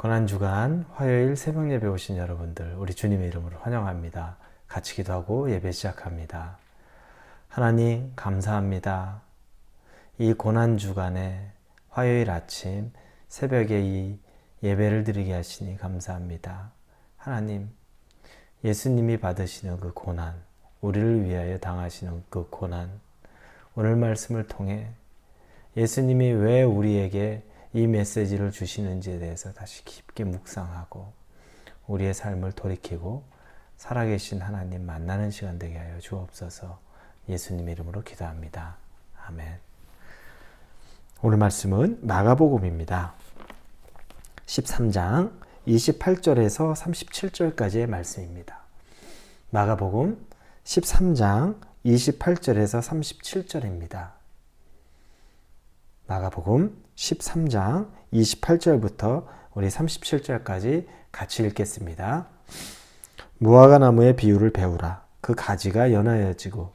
고난주간 화요일 새벽 예배 오신 여러분들 우리 주님의 이름으로 환영합니다. 같이 기도하고 예배 시작합니다. 하나님 감사합니다. 이 고난주간에 화요일 아침 새벽에 이 예배를 드리게 하시니 감사합니다. 하나님 예수님이 받으시는 그 고난, 우리를 위하여 당하시는 그 고난, 오늘 말씀을 통해 예수님이 왜 우리에게 이 메시지를 주시는지에 대해서 다시 깊게 묵상하고 우리의 삶을 돌이키고 살아계신 하나님 만나는 시간 되게 하여 주옵소서. 예수님 이름으로 기도합니다. 아멘. 오늘 말씀은 마가복음입니다. 13장 28절에서 37절까지의 말씀입니다. 마가복음 13장 28절에서 37절입니다. 마가복음 13장 28절부터 우리 37절까지 같이 읽겠습니다. 무화과 나무의 비유를 배우라. 그 가지가 연하여지고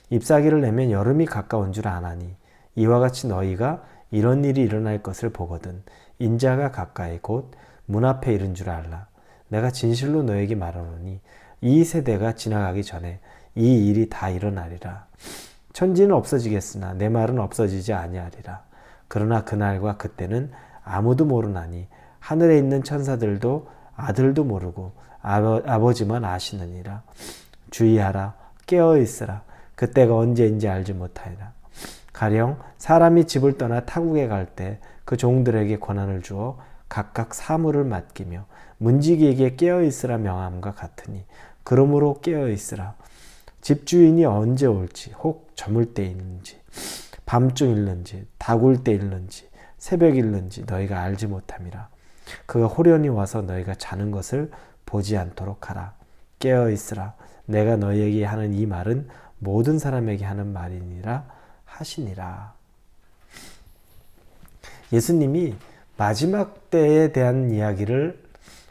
잎사귀를 내면 여름이 가까운 줄 아나니 이와 같이 너희가 이런 일이 일어날 것을 보거든 인자가 가까이 곧 문 앞에 이른 줄 알라. 내가 진실로 너에게 말하노니 이 세대가 지나가기 전에 이 일이 다 일어나리라. 천지는 없어지겠으나 내 말은 없어지지 아니하리라. 그러나 그날과 그때는 아무도 모르나니 하늘에 있는 천사들도 아들도 모르고 아버지만 아시느니라. 주의하라. 깨어있으라. 그때가 언제인지 알지 못하리라. 가령 사람이 집을 떠나 타국에 갈 때 그 종들에게 권한을 주어 각각 사물을 맡기며 문지기에게 깨어있으라 명함과 같으니 그러므로 깨어있으라. 집주인이 언제 올지 혹 저물 때인지 밤중일는지 다굴때일는지 새벽일는지 너희가 알지 못함이라. 그가 호련히 와서 너희가 자는 것을 보지 않도록 하라. 깨어있으라. 내가 너희에게 하는 이 말은 모든 사람에게 하는 말이니라 하시니라. 예수님이 마지막 때에 대한 이야기를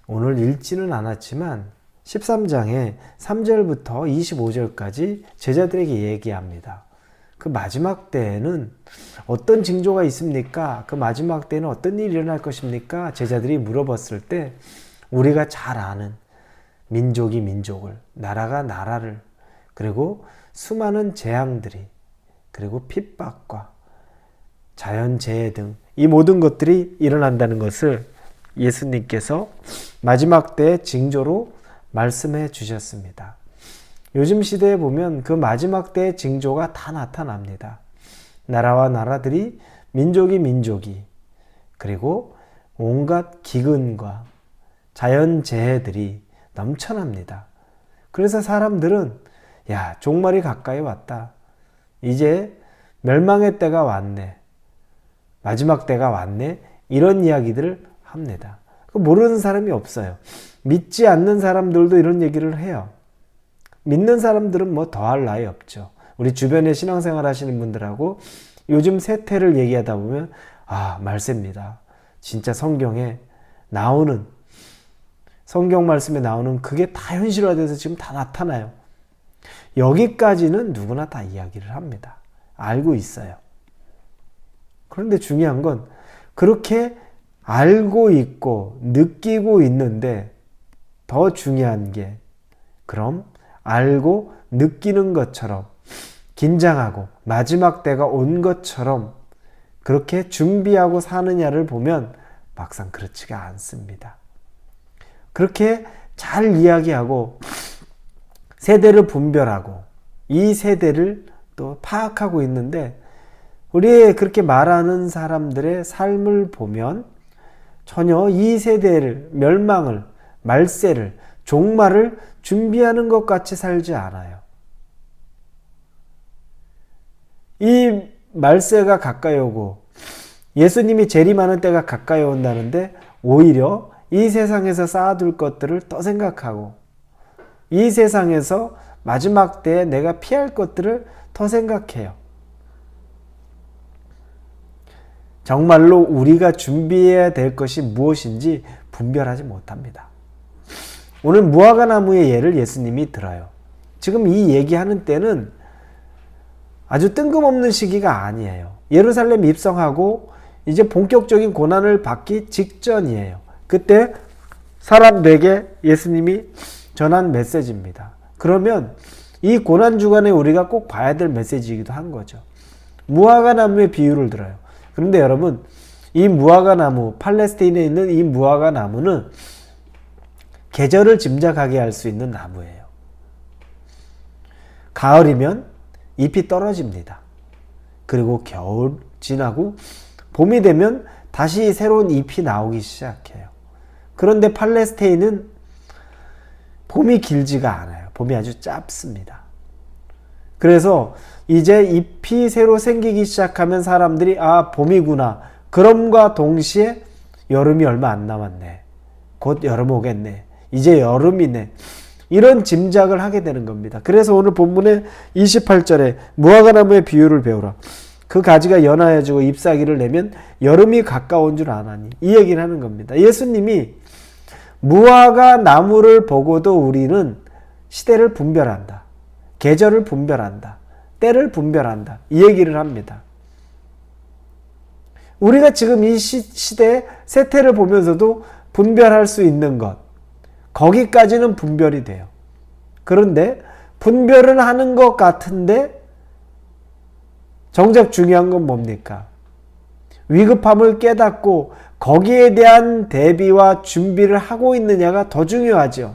오늘 읽지는 않았지만 13장에 3절부터 25절까지 제자들에게 얘기합니다. 그 마지막 때에는 어떤 징조가 있습니까? 그 마지막 때에는 어떤 일이 일어날 것입니까? 제자들이 물어봤을 때 우리가 잘 아는 민족이 민족을, 나라가 나라를, 그리고 수많은 재앙들이, 그리고 핍박과 자연재해 등 이 모든 것들이 일어난다는 것을 예수님께서 마지막 때의 징조로 말씀해 주셨습니다. 요즘 시대에 보면 그 마지막 때의 징조가 다 나타납니다. 나라와 나라들이, 민족이 민족이, 그리고 온갖 기근과 자연재해들이 넘쳐납니다. 그래서 사람들은 종말이 가까이 왔다. 이제 멸망의 때가 왔네. 마지막 때가 왔네. 이런 이야기들을 합니다. 모르는 사람이 없어요. 믿지 않는 사람들도 이런 얘기를 해요. 믿는 사람들은 뭐 더할 나위 없죠. 우리 주변에 신앙생활 하시는 분들하고 요즘 세태를 얘기하다 보면 말세입니다. 진짜 성경에 나오는, 성경 말씀에 나오는 그게 다 현실화돼서 지금 다 나타나요. 여기까지는 누구나 다 이야기를 합니다. 알고 있어요. 그런데 중요한 건 그렇게 알고 있고 느끼고 있는데 더 중요한 게 그럼 알고 느끼는 것처럼 긴장하고 마지막 때가 온 것처럼 그렇게 준비하고 사느냐를 보면 막상 그렇지가 않습니다. 그렇게 잘 이야기하고 세대를 분별하고 이 세대를 또 파악하고 있는데 우리 그렇게 말하는 사람들의 삶을 보면 전혀 이 세대를, 멸망을, 말세를, 종말을 준비하는 것 같이 살지 않아요. 이 말세가 가까이 오고 예수님이 재림하는 때가 가까이 온다는데 오히려 이 세상에서 쌓아둘 것들을 더 생각하고 이 세상에서 마지막 때에 내가 피할 것들을 더 생각해요. 정말로 우리가 준비해야 될 것이 무엇인지 분별하지 못합니다. 오늘 무화과 나무의 예를 예수님이 들어요. 지금 이 얘기하는 때는 아주 뜬금없는 시기가 아니에요. 예루살렘 입성하고 이제 본격적인 고난을 받기 직전이에요. 그때 사람들에게 예수님이 전한 메시지입니다. 그러면 이 고난주간에 우리가 꼭 봐야 될 메시지이기도 한 거죠. 무화과 나무의 비유를 들어요. 그런데 여러분, 이 무화과 나무, 팔레스타인에 있는 이 무화과 나무는 계절을 짐작하게 할 수 있는 나무예요. 가을이면 잎이 떨어집니다. 그리고 겨울 지나고 봄이 되면 다시 새로운 잎이 나오기 시작해요. 그런데 팔레스타인은 봄이 길지가 않아요. 봄이 아주 짧습니다. 그래서 이제 잎이 새로 생기기 시작하면 사람들이 봄이구나. 그럼과 동시에 여름이 얼마 안 남았네. 곧 여름 오겠네. 이제 여름이네. 이런 짐작을 하게 되는 겁니다. 그래서 오늘 본문의 28절에 무화과나무의 비유를 배우라. 그 가지가 연하여지고 잎사귀를 내면 여름이 가까운 줄 아나니. 이 얘기를 하는 겁니다. 예수님이 무화과 나무를 보고도 우리는 시대를 분별한다. 계절을 분별한다. 때를 분별한다. 이 얘기를 합니다. 우리가 지금 이 시대의 세태를 보면서도 분별할 수 있는 것, 거기까지는 분별이 돼요. 그런데 분별은 하는 것 같은데 정작 중요한 건 뭡니까? 위급함을 깨닫고 거기에 대한 대비와 준비를 하고 있느냐가 더 중요하죠.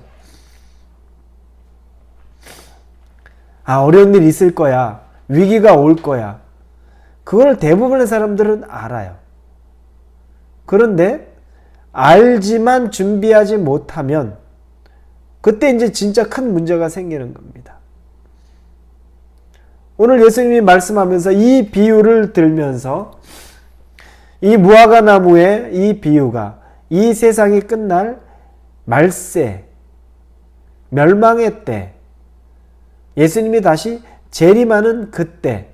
어려운 일 있을 거야. 위기가 올 거야. 그걸 대부분의 사람들은 알아요. 그런데 알지만 준비하지 못하면 그때 이제 진짜 큰 문제가 생기는 겁니다. 오늘 예수님이 말씀하면서 이 비유를 들면서 이 무화과 나무의 이 비유가 이 세상이 끝날 말세, 멸망의 때, 예수님이 다시 재림하는 그때,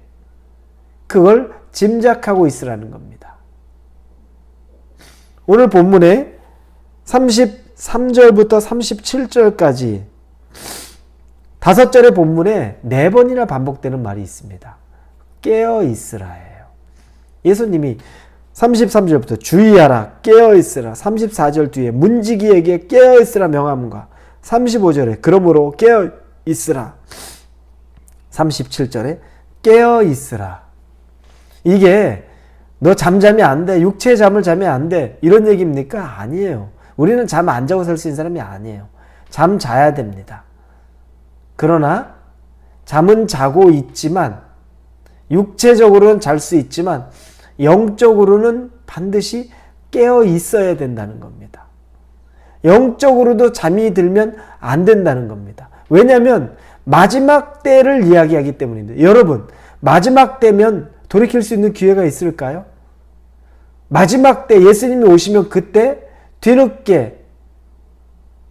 그걸 짐작하고 있으라는 겁니다. 오늘 본문에 33절부터 37절까지 5절의 본문에 4번이나 반복되는 말이 있습니다. 깨어 있으라예요. 예수님이 33절부터 주의하라, 깨어 있으라. 34절 뒤에 문지기에게 깨어 있으라 명함과 35절에 그러므로 깨어 있으라. 37절에 깨어 있으라. 이게 너 잠자면 안 돼. 육체의 잠을 자면 안 돼. 이런 얘기입니까? 아니에요. 우리는 잠 안 자고 살 수 있는 사람이 아니에요. 잠 자야 됩니다. 그러나 잠은 자고 있지만 육체적으로는 잘 수 있지만 영적으로는 반드시 깨어 있어야 된다는 겁니다. 영적으로도 잠이 들면 안 된다는 겁니다. 왜냐하면 마지막 때를 이야기하기 때문입니다. 여러분, 마지막 때면 돌이킬 수 있는 기회가 있을까요? 마지막 때 예수님이 오시면 그때 뒤늦게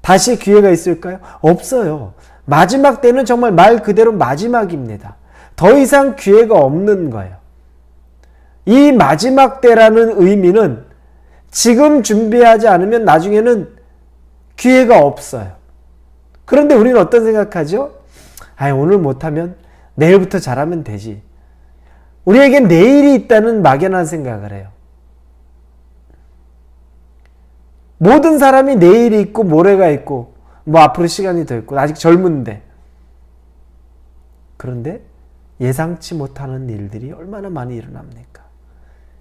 다시 기회가 있을까요? 없어요. 마지막 때는 정말 말 그대로 마지막입니다. 더 이상 기회가 없는 거예요. 이 마지막 때라는 의미는 지금 준비하지 않으면 나중에는 기회가 없어요. 그런데 우리는 어떤 생각하죠? 오늘 못하면 내일부터 잘하면 되지. 우리에게 내일이 있다는 막연한 생각을 해요. 모든 사람이 내일이 있고 모레가 있고 앞으로 시간이 더 있고 아직 젊은데, 그런데 예상치 못하는 일들이 얼마나 많이 일어납니까?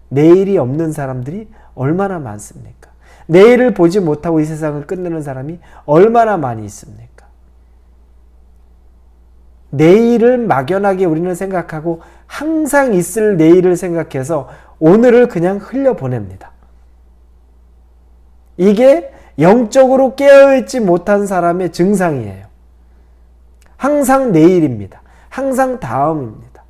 내일이 없는 사람들이 얼마나 많습니까? 내일을 보지 못하고 이 세상을 끝내는 사람이 얼마나 많이 있습니까? 내일을 막연하게 우리는 생각하고 항상 있을 내일을 생각해서 오늘을 그냥 흘려보냅니다. 이게 영적으로 깨어있지 못한 사람의 증상이에요. 항상 내일입니다. 항상 다음입니다.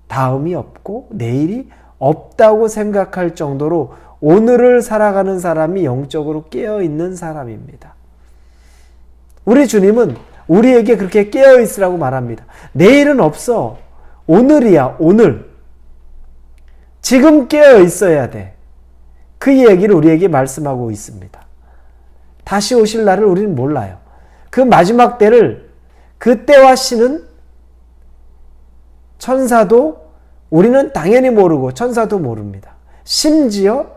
다음이 없고 내일이 없다고 생각할 정도로 오늘을 살아가는 사람이 영적으로 깨어있는 사람입니다. 우리 주님은 우리에게 그렇게 깨어있으라고 말합니다. 내일은 없어. 오늘이야, 오늘. 지금 깨어있어야 돼. 그 얘기를 우리에게 말씀하고 있습니다. 다시 오실 날을 우리는 몰라요. 그 마지막 때를, 그 때와 시는 천사도 우리는 당연히 모르고 천사도 모릅니다. 심지어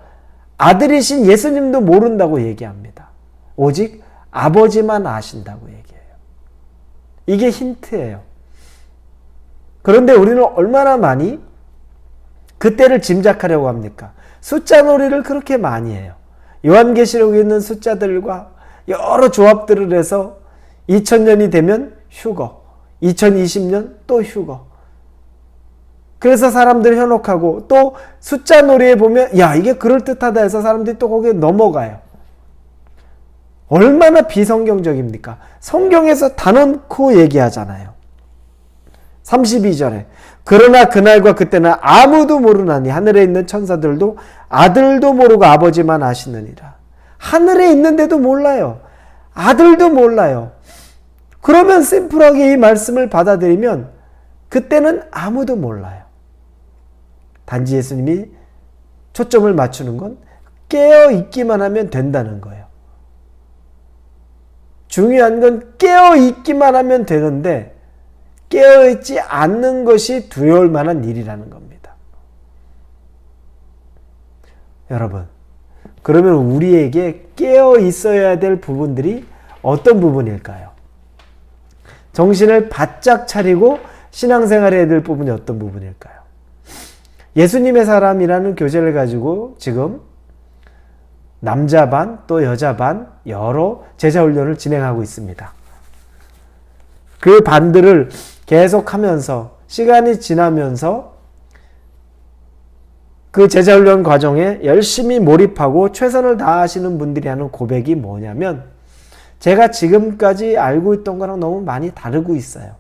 아들이신 예수님도 모른다고 얘기합니다. 오직 아버지만 아신다고 얘기해요. 이게 힌트예요. 그런데 우리는 얼마나 많이 그때를 짐작하려고 합니까? 숫자 놀이를 그렇게 많이 해요. 요한계시록에 있는 숫자들과 여러 조합들을 해서 2000년이 되면 휴거, 2020년 또 휴거. 그래서 사람들이 현혹하고, 또 숫자 놀이에 보면 야, 이게 그럴듯하다 해서 사람들이 또 거기에 넘어가요. 얼마나 비성경적입니까? 성경에서 단언코 얘기하잖아요. 32절에 그러나 그날과 그때는 아무도 모르나니 하늘에 있는 천사들도 아들도 모르고 아버지만 아시느니라. 하늘에 있는데도 몰라요. 아들도 몰라요. 그러면 심플하게 이 말씀을 받아들이면 그때는 아무도 몰라요. 단지 예수님이 초점을 맞추는 건 깨어 있기만 하면 된다는 거예요. 중요한 건 깨어 있기만 하면 되는데 깨어 있지 않는 것이 두려울 만한 일이라는 겁니다. 여러분, 그러면 우리에게 깨어 있어야 될 부분들이 어떤 부분일까요? 정신을 바짝 차리고 신앙생활해야 될 부분이 어떤 부분일까요? 예수님의 사람이라는 교재를 가지고 지금 남자 반 또 여자 반 여러 제자훈련을 진행하고 있습니다. 그 반들을 계속하면서 시간이 지나면서 그 제자훈련 과정에 열심히 몰입하고 최선을 다하시는 분들이 하는 고백이 뭐냐면, 제가 지금까지 알고 있던 거랑 너무 많이 다르고 있어요.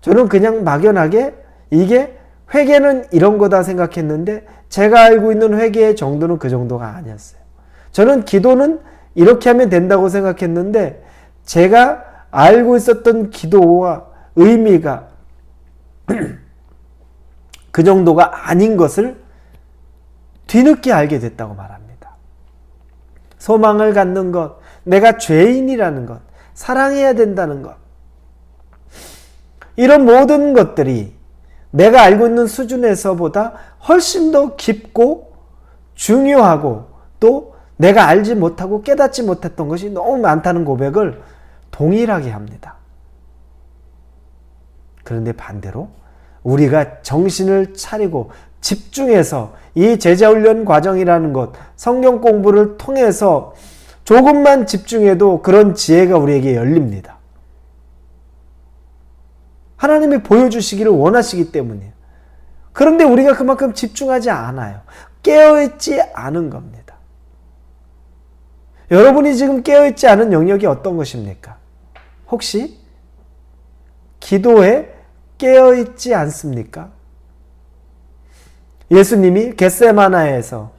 저는 그냥 막연하게 이게 회개는 이런 거다 생각했는데 제가 알고 있는 회개의 정도는 그 정도가 아니었어요. 저는 기도는 이렇게 하면 된다고 생각했는데 제가 알고 있었던 기도와 의미가 그 정도가 아닌 것을 뒤늦게 알게 됐다고 말합니다. 소망을 갖는 것, 내가 죄인이라는 것, 사랑해야 된다는 것, 이런 모든 것들이 내가 알고 있는 수준에서보다 훨씬 더 깊고 중요하고 또 내가 알지 못하고 깨닫지 못했던 것이 너무 많다는 고백을 동일하게 합니다. 그런데 반대로 우리가 정신을 차리고 집중해서 이 제자훈련 과정이라는 것, 성경 공부를 통해서 조금만 집중해도 그런 지혜가 우리에게 열립니다. 하나님이 보여주시기를 원하시기 때문이에요. 그런데 우리가 그만큼 집중하지 않아요. 깨어있지 않은 겁니다. 여러분이 지금 깨어있지 않은 영역이 어떤 것입니까? 혹시 기도에 깨어있지 않습니까? 예수님이 겟세마나에서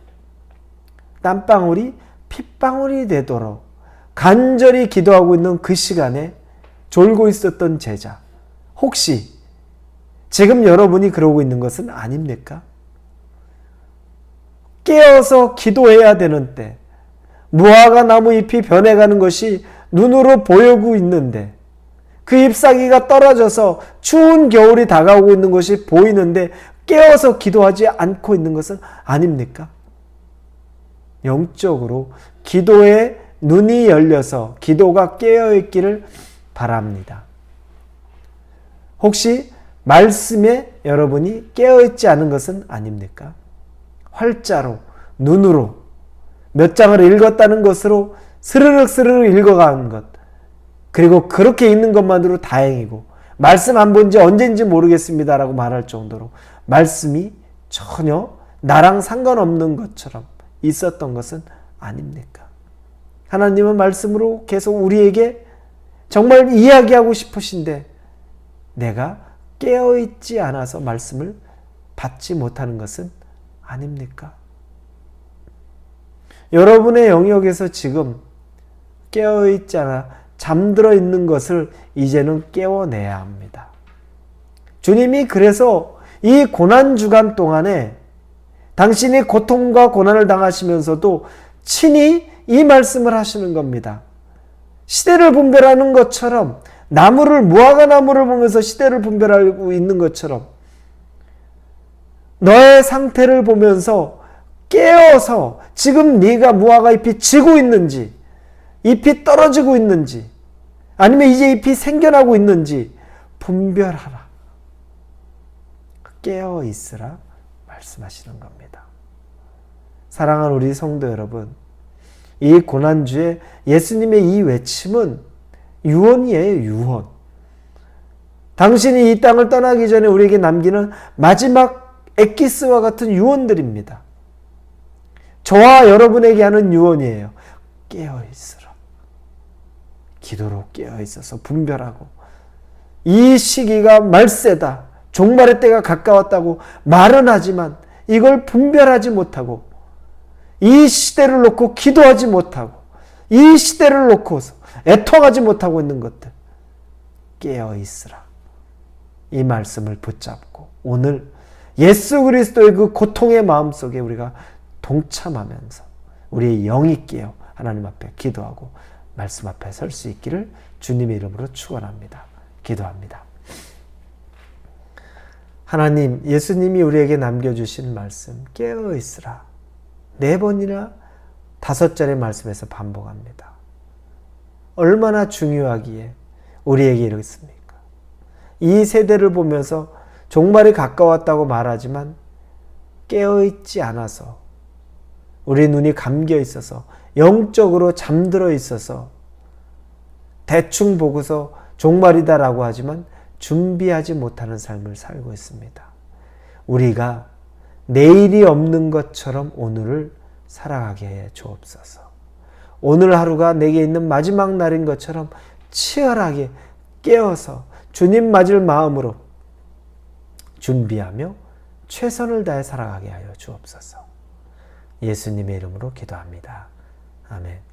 땀방울이 핏방울이 되도록 간절히 기도하고 있는 그 시간에 졸고 있었던 제자, 혹시 지금 여러분이 그러고 있는 것은 아닙니까? 깨어서 기도해야 되는 때, 무화과 나무 잎이 변해가는 것이 눈으로 보이고 있는데, 그 잎사귀가 떨어져서 추운 겨울이 다가오고 있는 것이 보이는데 깨어서 기도하지 않고 있는 것은 아닙니까? 영적으로 기도에 눈이 열려서 기도가 깨어있기를 바랍니다. 혹시 말씀에 여러분이 깨어있지 않은 것은 아닙니까? 활자로, 눈으로 몇 장을 읽었다는 것으로 스르륵 읽어가는 것, 그리고 그렇게 읽는 것만으로 다행이고 말씀 안 본 지 언젠지 모르겠습니다라고 말할 정도로 말씀이 전혀 나랑 상관없는 것처럼 있었던 것은 아닙니까? 하나님은 말씀으로 계속 우리에게 정말 이야기하고 싶으신데 내가 깨어있지 않아서 말씀을 받지 못하는 것은 아닙니까? 여러분의 영역에서 지금 깨어있지 않아 잠들어 있는 것을 이제는 깨워내야 합니다. 주님이 그래서 이 고난주간 동안에 당신이 고통과 고난을 당하시면서도 친히 이 말씀을 하시는 겁니다. 시대를 분별하는 것처럼, 나무를, 무화과 나무를 보면서 시대를 분별하고 있는 것처럼 너의 상태를 보면서 깨어서 지금 네가 무화과 잎이 지고 있는지, 잎이 떨어지고 있는지, 아니면 이제 잎이 생겨나고 있는지 분별하라. 깨어 있으라 말씀하시는 겁니다. 사랑하는 우리 성도 여러분, 이 고난주에 예수님의 이 외침은 유언이에요, 유언. 당신이 이 땅을 떠나기 전에 우리에게 남기는 마지막 엑기스와 같은 유언들입니다. 저와 여러분에게 하는 유언이에요. 깨어 있으라. 기도로 깨어 있어서 분별하고, 이 시기가 말세다, 종말의 때가 가까웠다고 말은 하지만 이걸 분별하지 못하고, 이 시대를 놓고 기도하지 못하고, 이 시대를 놓고서 애통하지 못하고 있는 것들, 깨어 있으라. 이 말씀을 붙잡고 오늘 예수 그리스도의 그 고통의 마음속에 우리가 동참하면서 우리의 영이 깨어 하나님 앞에 기도하고 말씀 앞에 설 수 있기를 주님의 이름으로 축원합니다. 기도합니다. 하나님, 예수님이 우리에게 남겨주신 말씀 깨어 있으라 4번이나 5절의 말씀에서 반복합니다. 얼마나 중요하기에 우리에게 이렇습니까? 이 세대를 보면서 종말이 가까웠다고 말하지만 깨어있지 않아서, 우리 눈이 감겨 있어서, 영적으로 잠들어 있어서 대충 보고서 종말이다라고 하지만 준비하지 못하는 삶을 살고 있습니다. 우리가 내일이 없는 것처럼 오늘을 살아가게 해 주옵소서. 오늘 하루가 내게 있는 마지막 날인 것처럼 치열하게 깨어서 주님 맞을 마음으로 준비하며 최선을 다해 살아가게 하여 주옵소서. 예수님의 이름으로 기도합니다. 아멘.